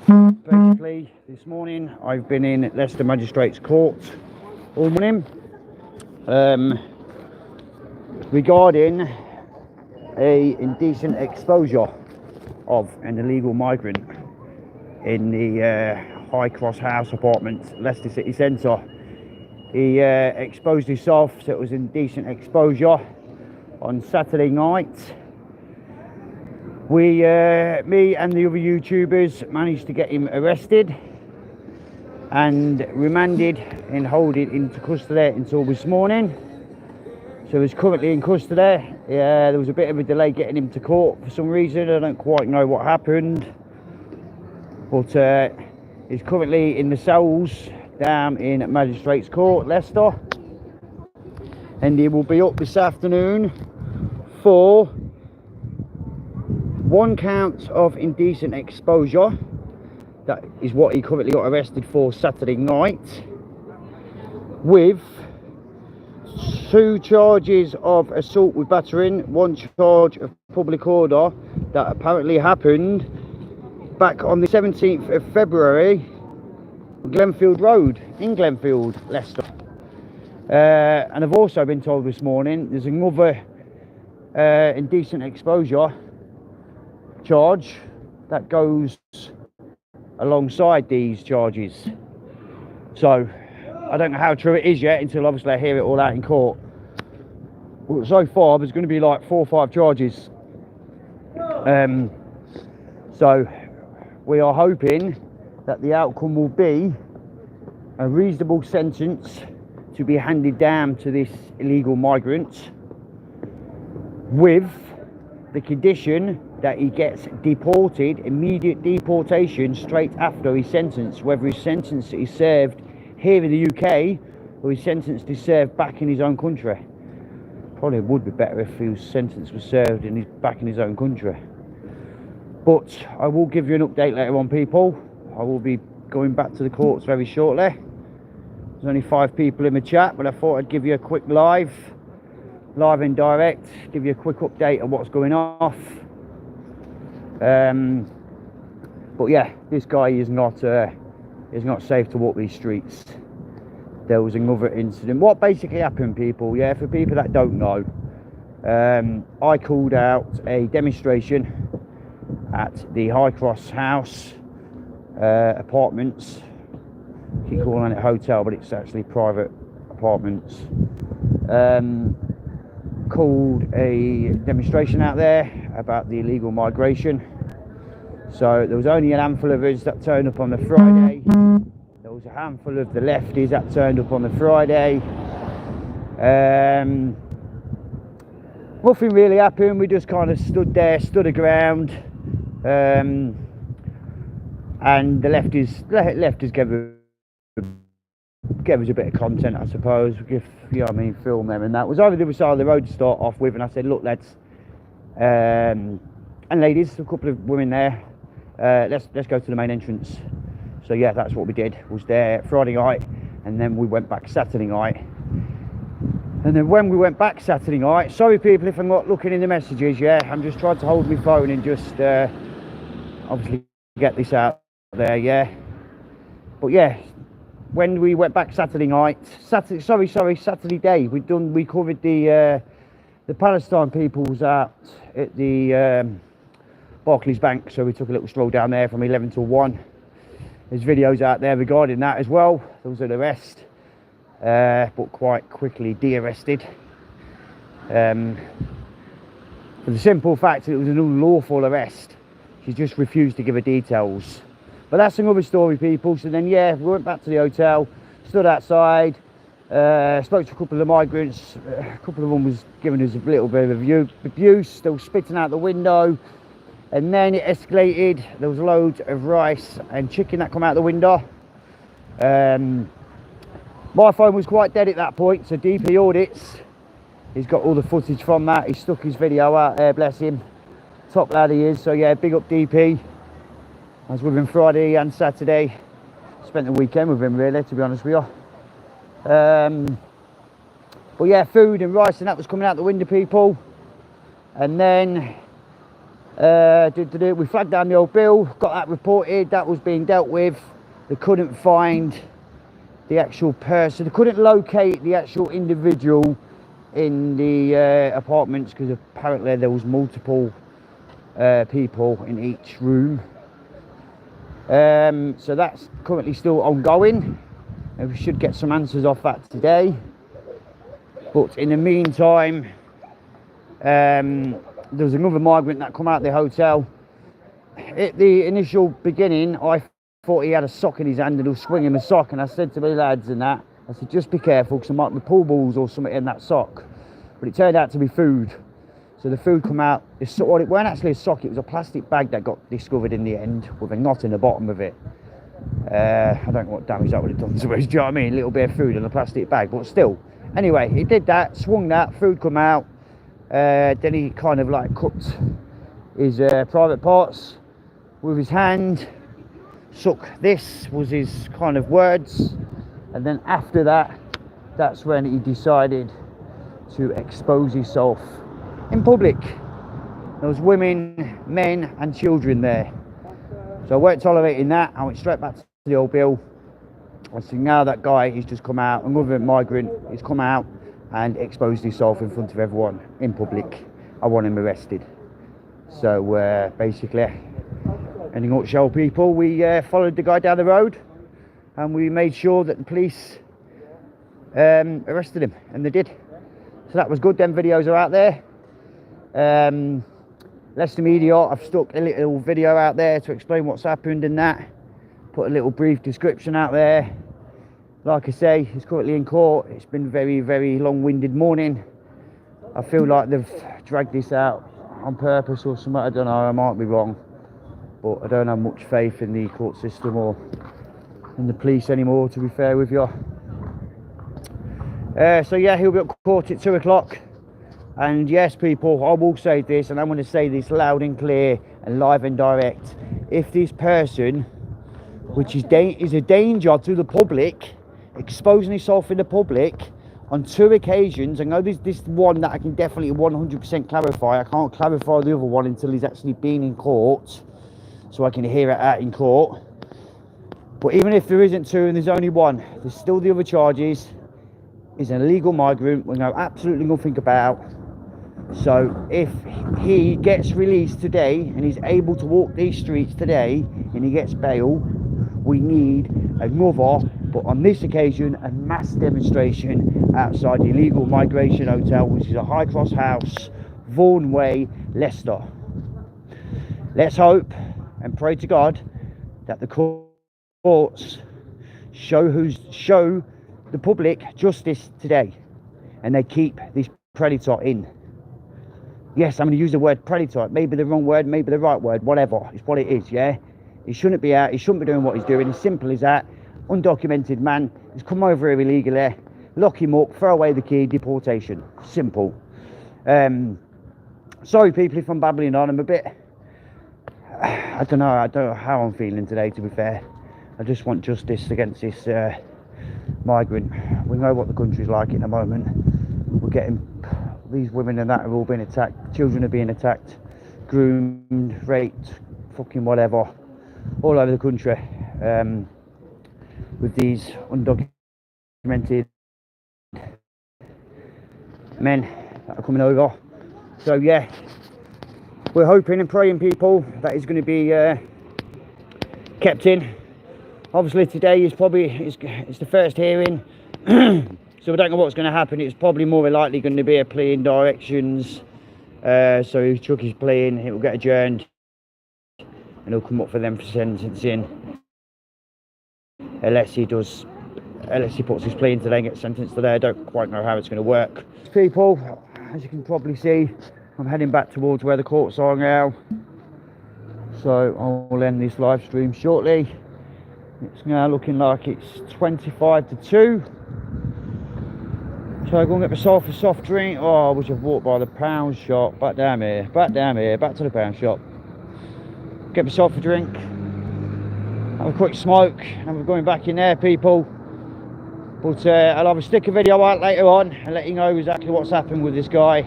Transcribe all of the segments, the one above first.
Basically, this morning I've been in Leicester Magistrates Court all morning regarding a indecent exposure of an illegal migrant in the High Cross House apartments, Leicester City Centre. He exposed himself, so it was indecent exposure on Saturday night. Me and the other YouTubers managed to get him arrested and remanded and holding into custody until this morning. So he's currently in custody. There was a bit of a delay getting him to court for some reason. I don't quite know what happened, but he's currently in the cells down in Magistrates Court, Leicester, and he will be up this afternoon for one count of indecent exposure. That is what he currently got arrested for Saturday night, with 2 charges of assault with battering, 1 charge of public order that apparently happened back on the 17th of February on Glenfield Road in Glenfield, Leicester. And I've also been told this morning there's another indecent exposure charge that goes alongside these charges. So I don't know how true it is yet until obviously I hear it all out in court. But so far there's going to be like 4 or 5 charges. So we are hoping that the outcome will be a reasonable sentence to be handed down to this illegal migrant, with the condition that he gets deported, immediate deportation straight after his sentence, whether his sentence is served here in the UK or his sentence is served back in his own country. Probably would be better if his sentence was served back in his own country. But I will give you an update later on, people. I will be going back to the courts very shortly. There's only 5 people in the chat, but I thought I'd give you a quick live and direct, give you a quick update on what's going off. But yeah, this guy is not safe to walk these streets. There was another incident. What basically happened, people, yeah, for people that don't know, I called out a demonstration at the High Cross House apartments. I keep calling it hotel, but it's actually private apartments. Called a demonstration out there about the illegal migration. So there was only a handful of us that turned up on the Friday. There was a handful of the lefties that turned up on the Friday. Nothing really happened. We just kind of stood our ground, and the lefties gave us a bit of content, I suppose. Film them and that. It was over the other side of the road to start off with, and I said, look, lads and ladies, a couple of women there, let's go to the main entrance. So yeah, that's what we did. Was there Friday night, and then we went back Saturday night. And then when we went back Saturday night, sorry people if I'm not looking in the messages, yeah, I'm just trying to hold my phone and just obviously get this out there, yeah. But yeah, when we went back Saturday night, Saturday day, we covered the Palestine peoples out at the Barclays Bank, so we took a little stroll down there from 11 till 1. There's videos out there regarding that as well. There was an arrest, but quite quickly de-arrested. For the simple fact that it was an unlawful arrest. She just refused to give her details. But that's another story, people. So then, yeah, we went back to the hotel, stood outside, spoke to a couple of the migrants. A couple of them was giving us a little bit of abuse. They were spitting out the window. And then it escalated. There was loads of rice and chicken that come out the window. My phone was quite dead at that point, so DP Audits, he's got all the footage from that. He stuck his video out there, bless him. Top lad he is. So yeah, big up DP. I was with him Friday and Saturday. Spent the weekend with him, really, to be honest with you. But yeah, food and rice and that was coming out the window, people. And then We flagged down the old bill, got that reported, that was being dealt with. They couldn't find the actual person, they couldn't locate the actual individual in the apartments, because apparently there was multiple people in each room. So that's currently still ongoing, and we should get some answers off that today. But in the meantime, there was another migrant that come out of the hotel. At the initial beginning, I thought he had a sock in his hand and he was swinging the sock, and I said to my lads and that, I said, just be careful, because there might be pool balls or something in that sock. But it turned out to be food. So the food come out, it weren't actually a sock, it was a plastic bag that got discovered in the end with a knot in the bottom of it. I don't know what damage that would have done to us, do you know what I mean? A little bit of food in a plastic bag, but still. Anyway, he did that, swung that, food come out. Then he kind of like cut his private parts with his hand. Suck, this was his kind of words. And then after that, that's when he decided to expose himself in public. There was women, men and children there. So I weren't tolerating that. I went straight back to the old bill. I said, now that guy, he's just come out, another migrant, he's come out and exposed himself in front of everyone in public. I want him arrested. So basically, in a nutshell, people, we followed the guy down the road and we made sure that the police arrested him, and they did. So that was good. Them videos are out there. Leicester Media, I've stuck a little video out there to explain what's happened and that. Put a little brief description out there. Like I say, he's currently in court. It's been very, very long-winded morning. I feel like they've dragged this out on purpose or something. I don't know, I might be wrong. But I don't have much faith in the court system or in the police anymore, to be fair with you. So yeah, he'll be at court at 2 o'clock. And yes, people, I will say this, and I'm going to say this loud and clear and live and direct. If this person, which is a danger to the public, exposing himself in the public on 2 occasions, I know there's this one that I can definitely 100% clarify. I can't clarify the other one until he's actually been in court, so I can hear it out in court. But even if there isn't 2 and there's only 1, there's still the other charges. He's an illegal migrant we know absolutely nothing about. So if he gets released today and he's able to walk these streets today and he gets bail, we need another, but on this occasion, a mass demonstration outside the illegal migration hotel, which is a High Cross House, Vaughan Way, Leicester. Let's hope and pray to God that the courts show the public justice today, and they keep this predator in. Yes, I'm going to use the word predator. Maybe the wrong word, maybe the right word, whatever. It's what it is, yeah? He shouldn't be out. He shouldn't be doing what he's doing. As simple as that. Undocumented man. He's come over here illegally. Lock him up. Throw away the key. Deportation. Simple. Sorry, people, if I'm babbling on. I'm a bit... I don't know how I'm feeling today, to be fair. I just want justice against this migrant. We know what the country's like at the moment. We're getting... These women and that have all been attacked. Children are being attacked, groomed, raped, fucking whatever, all over the country. With these undocumented men that are coming over. So yeah, we're hoping and praying, people, that he's going to be kept in. Obviously today is probably it's the first hearing. So we don't know what's going to happen. It's probably more likely going to be a plea in directions. So he took his plea in, it will get adjourned, and he'll come up for them for sentencing. Unless he puts his plea in today and gets sentenced today. I don't quite know how it's going to work. People, as you can probably see, I'm heading back towards where the courts are now. So I'll end this live stream shortly. It's now looking like it's 25 to 2. So I go and get myself a soft drink. Oh, I wish I've walked by the pound shop. Back down here, back to the pound shop. Get myself a drink, have a quick smoke, and we're going back in there, people. But I'll have a sticker video out later on and let you know exactly what's happened with this guy.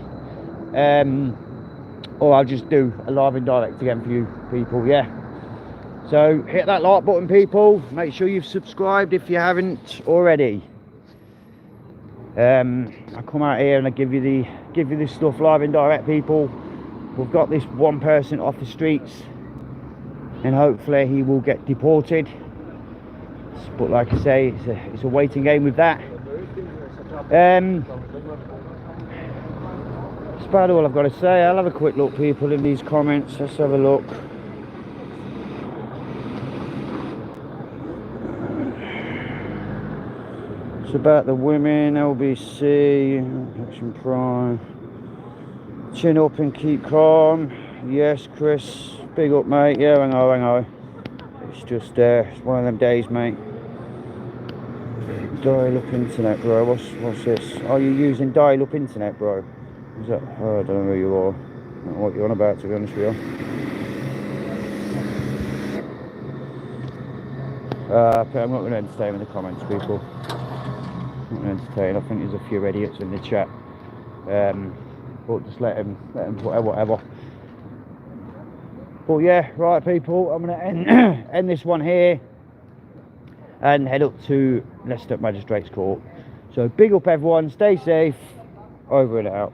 or I'll just do a live and direct again for you people. Yeah, so hit that like button, people. Make sure you've subscribed if you haven't already. I come out here and I give you this stuff live and direct, people. We've got this one person off the streets, and hopefully he will get deported. But like I say, it's a waiting game with that. That's about all I've got to say. I'll have a quick look, people, in these comments. Let's have a look. It's about the women, LBC, Action Prime. Chin up and keep calm. Yes, Chris. Big up, mate. Yeah, hang on. It's just it's one of them days, mate. Dial-up internet, bro. What's this? Are you using dial-up internet, bro? Is that? Oh, I don't know who you are. I don't know what you're on about, to be honest with you. Okay, I'm not going to entertain in the comments, people. I'm not going to entertain. I think there's a few idiots in the chat. But just let them whatever. But yeah, right, people. I'm going to end this one here and head up to Leicester Magistrates Court. So big up, everyone. Stay safe. Over and out.